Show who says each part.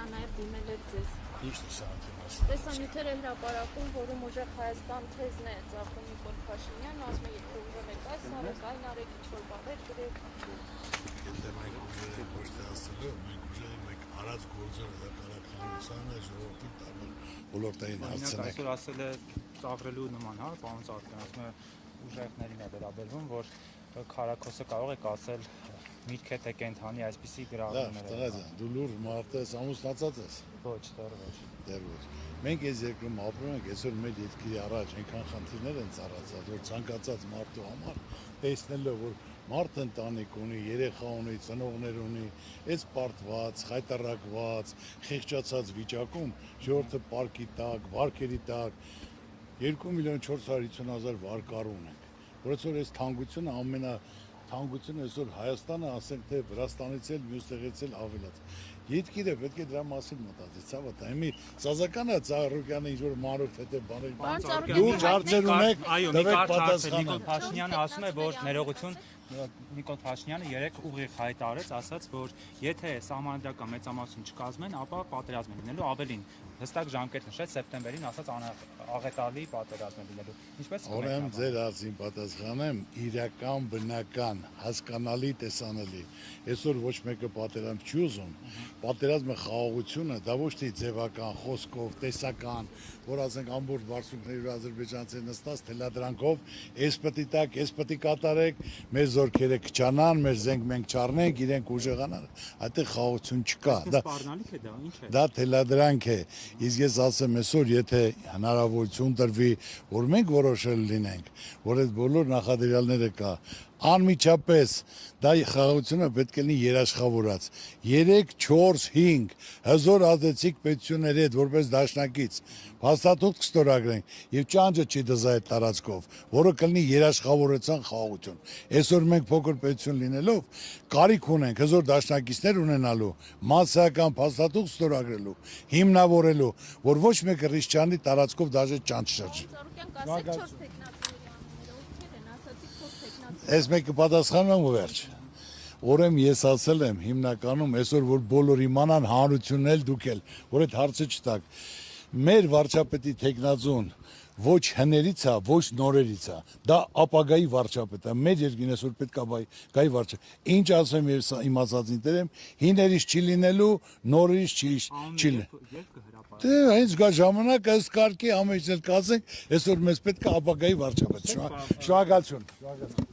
Speaker 1: նա նաև դիմել էր ձեզ։
Speaker 2: Ինչ տեսանյութ
Speaker 1: Տեսանյութեր է հրապարակում, որում ուժեղ Հայաստան թեզն է ծախում Նիկոլ Փաշինյանն, ասում է, եթե ուժեղ եք այս արեք, այն արեք, ինչ-որ բառեր գրեք։
Speaker 2: Եթե մենք ուժեղ ենք ոչ թե ասելու, մենք ուժեղ ենք արած գործերը դակարակնությանը ժողովրդի տարբեր ոլորտային հարցերին։
Speaker 3: Այսօր ասել է ծաղրելու նման, հա, պարոն Ծաղրյան, ասում է ուժեղներին է վերաբերվում, որ քարակոսը կարող եք ասել միտքը թե կենթանի այսպիսի գրառումներ։
Speaker 2: Տղա ջան, դու լուր մարդ ես, ամուսնացած ես։
Speaker 3: Ոչ, դեռ ոչ։
Speaker 2: Դեռ ոչ։ Մենք այս երկրում ապրում ենք, այսօր մեր երկրի առաջ այնքան խնդիրներ են ծառացած, որ ցանկացած մարդու համար տեսնելով, որ մարդ ընտանիք ունի, երեխա ունի, ծնողներ ունի, այս պարտված, խայտարակված, խեղճացած վիճակում ժողովուրդը պարկի տակ, վարկերի տակ 2.450.000 վարկառ ունենք, որից որ այս թանկությունը թանկությունը այսօր Հայաստանը ասենք թե Վրաստանից էլ մյուս տեղից էլ ավելաց։ Ետքիրը պետք է դրա մասին մտածի, ցավը դա մի Սազականը Ծառուկյանը ինչ որ մանրուք թե բաներ լուրջ հարցեր ունեք, տվեք պատասխանը։
Speaker 3: Նիկոլ Փաշինյանը ասում է, որ ներողություն Նիկոլ Փաշինյանը երեք ուղիղ հայտարարեց, ասաց, որ եթե սահմանադրական մեծամասն չկազմեն, ապա պատերազմ է լինելու, ավելին հստակ ժամկետ նշեց սեպտեմբերին, ասաց աղետալի պատերազմ է լինելու։ Ինչպես
Speaker 2: Ուրեմն ձեր հարցին պատասխանեմ, իրական, բնական, հասկանալի, տեսանելի։ Այսօր ոչ մեկը պատերազմ չի ուզում։ Պատերազմը խաղաղությունը, դա ոչ թե ձևական, խոսքով, տեսական, որ ասենք ամբողջ բարձունքների ադրբեջանցի նստած թելադրանքով, այս պետք տակ, այս պետք կատարեք, մեր զորքերը կճանան, մեր զենք մենք չառնենք, իրենք ուժեղանան, այդտեղ խաղաղություն չկա։
Speaker 3: Սպառնալիք է դա, ինչ է։
Speaker 2: Դա թելադրանք է։ Իսկ ես ասեմ այսօր, եթե հնարավորություն տրվի, որ մենք որոշել լինենք, որ այդ բոլոր նախադրյալները կա, անմիջապես դա խաղաղությունը պետք է լինի երաշխավորած 3, 4, 5 հզոր ազդեցիկ պետությունների հետ որպես դաշնակից փաստաթուղթ կստորագրենք եւ ճանճը չի դզա այդ տարածքով, որը կլինի երաշխավորության խաղաղություն։ Այսօր մենք փոքր պետություն լինելով կարիք ունենք հզոր դաշնակիցներ ունենալու, մասսայական փաստաթուղթ ստորագրելու, հիմնավորելու, որ ոչ մեկը ռիսկչանի տարածքով դաժե ճանճ շրջի։ Այս մեկը պատասխանում եմ ու վերջ։ Ուրեմն ես ասել եմ հիմնականում այսօր որ բոլոր իմանան հանրությունն էլ դուք էլ, որ այդ հարցը չտակ։ Մեր վարչապետի տեխնազոն ոչ հներից է, ոչ նորերից է։ Դա ապագայի վարչապետ է։ Մեր երկրին այսօր պետք է գայի վարչապետ։ Ինչ ասեմ ես իմ ասածին դերեմ, հիներից չի լինելու, նորերից չի լինելու։ Դե հենց գա ժամանակը ըստ կարգի ամենից էլ կասենք, այսօր մեզ պետք է ապագայի վարչապետ։ Շնորհակալություն։